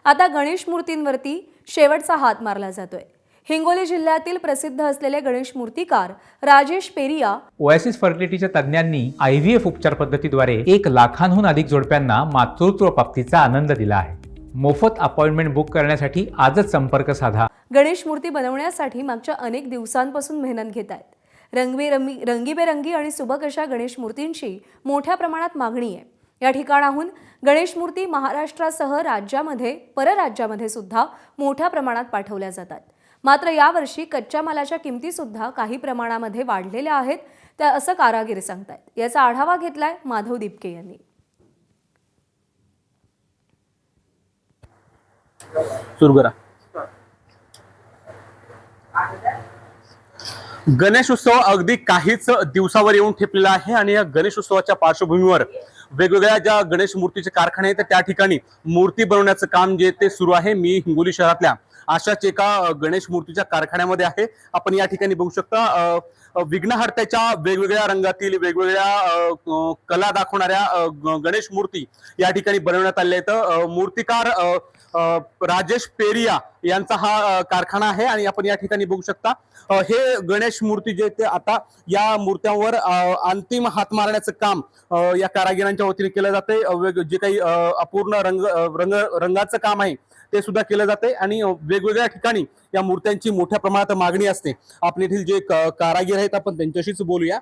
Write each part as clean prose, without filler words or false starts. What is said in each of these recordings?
आता गणेश मूर्तींवरती शेवटचा हात मारला जातोय। हिंगोली जिल्ह्यातील प्रसिद्ध असलेले गणेश मूर्तिकार राजेश पेरिया ओएसिस फर्टिलिटीच्या तज्ञांनी IVF उपचार पद्धतीद्वारे 1 लाखांहून अधिक जोडप्यांना मातृत्व प्राप्तीचा आनंद दिला आहे। मोफत अपॉइंटमेंट बुक करण्यासाठी आजच संपर्क साधा। गणेश मूर्ती बनवण्यासाठी मागच्या अनेक दिवसांपासून मेहनत घेत आहेत। रंगीबेरंगी आणि सुबक अशा गणेश मूर्तींची मोठ्या प्रमाणात मागणी आहे। या ठिकाणाहून गणेश मूर्ती महाराष्ट्रासह परराज्यामध्ये सुद्धा मोठ्या प्रमाणात पाठवल्या जातात। मात्र यावर्षी कच्च्या मालाच्या किमती सुद्धा काही प्रमाणामध्ये वाढलेल्या आहेत, त्या असं कारागीर सांगतायत। याचा आढावा घेतलाय माधव दिपके यांनी। गणेश उत्सव अगदी काहीच दिवसावर येऊन ठेपलेला आहे आणि या गणेश उत्सवाच्या पार्श्वभूमीवर वेगवेगळ्या ज्या गणेश मूर्तीचे कारखाने आहेत त्या ठिकाणी मूर्ती बनवण्याचं काम जे ते सुरू आहे। मी हिंगोली शहरातल्या अशाच एका गणेश मूर्तीच्या कारखान्यामध्ये आहे। आपण या ठिकाणी बघू शकता विघ्नहर्त्याच्या वेगवेगळ्या रंगातील वेगवेगळ्या कला दाखवणाऱ्या गणेश मूर्ती या ठिकाणी बनवण्यात आल्या आहेत। मूर्तिकार राजेश पेरिया यांचा हा कारखाना आहे आणि आपण या ठिकाणी बघू शकता हे गणेश मूर्ती जे ते आता या मूर्त्यांवर अंतिम हात मारण्याचं काम या कारागिरांच्या वतीने केलं जाते। जे काही अपूर्ण रंगाचं काम आहे ते सुद्धा केलं जाते आणि वेगवेगळ्या ठिकाणी या मूर्त्यांची मोठ्या प्रमाणात मागणी असते। आपण येथील जे कारागीर आहेत आपण त्यांच्याशीच बोलूया।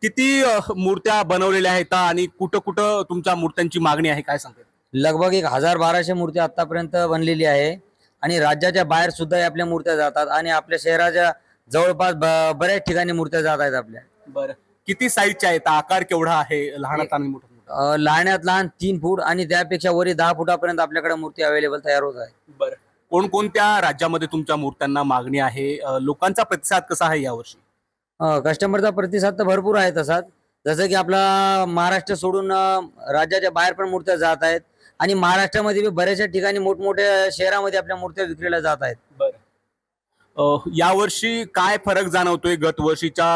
किती मूर्त्या बनवलेल्या आहेत आणि कुठं कुठं तुमच्या मूर्त्यांची मागणी आहे, काय सांगते? लगभग 1000-1200 मूर्त्या आतापर्यंत बनलेली आहे आणि राज्याच्या बाहेर सुद्धा आपल्या मूर्त्या जातात आणि आपल्या शहराच्या जवळपास बऱ्याच ठिकाणी मूर्त्या जात आहेत आपल्या। बरं, किती साईजच्या आहेत? आकार केवढा आहे? लहानात आणि मोठा? लहानात लहान 3 फूट आणि त्यापेक्षा वरी 10 फुटापर्यंत आपल्याकडे मूर्ती अवेलेबल तयार होत आहे। बरं, कोणकोणत्या राज्यामध्ये तुमच्या मूर्त्यांना मागणी आहे? लोकांचा प्रतिसाद कसा आहे यावर्षी? कस्टमरचा प्रतिसाद तर भरपूर आहे तसाच, जसं की आपला महाराष्ट्र सोडून राज्याच्या बाहेर पण मूर्त्या जात आहेत आणि महाराष्ट्रामध्ये बऱ्याचशा ठिकाणी मोठमोठ्या शहरामध्ये आपल्या मूर्त्या विक्रीला जात आहेत। बरं, यावर्षी काय फरक जाणवतोय गत वर्षीच्या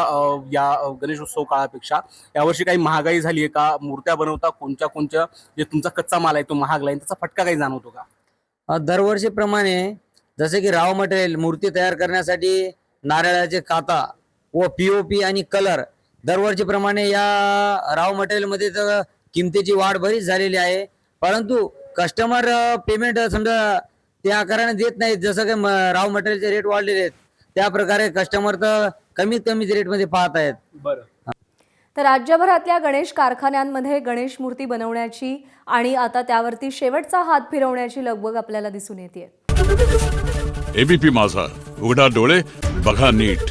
या गणेशोत्सव काळापेक्षा? यावर्षी काही महागाई झाली आहे का? मूर्त्या बनवता कोणत्या जे तुमचा कच्चा माल आहे तो महागला आहे, त्याचा फटका काही जाणवतो का? दरवर्षीप्रमाणे जसे की रॉ मटेरियल मूर्ती तयार करण्यासाठी नारळाचे काता व POP आणि कलर दरवर्षीप्रमाणे या रॉ मटेरियल मध्ये तर किमतीची वाढ बरीच झालेली आहे, परंतु कस्टमर पेमेंट समजा त्या आकाराने देत नाहीत। जसं की रॉ मटेरियलचे रेट वाढलेले आहेत त्या प्रकारे कस्टमर तर कमीत रेट मध्ये पाहत आहेत। बरं, तर राज्यभरातल्या गणेश कारखान्यांमध्ये गणेश मूर्ती बनवण्याची आणि आता त्यावरती शेवटचा हात फिरवण्याची लगबग आपल्याला दिसून येते। ABP माझा, उघडा डोळे बघा नीट।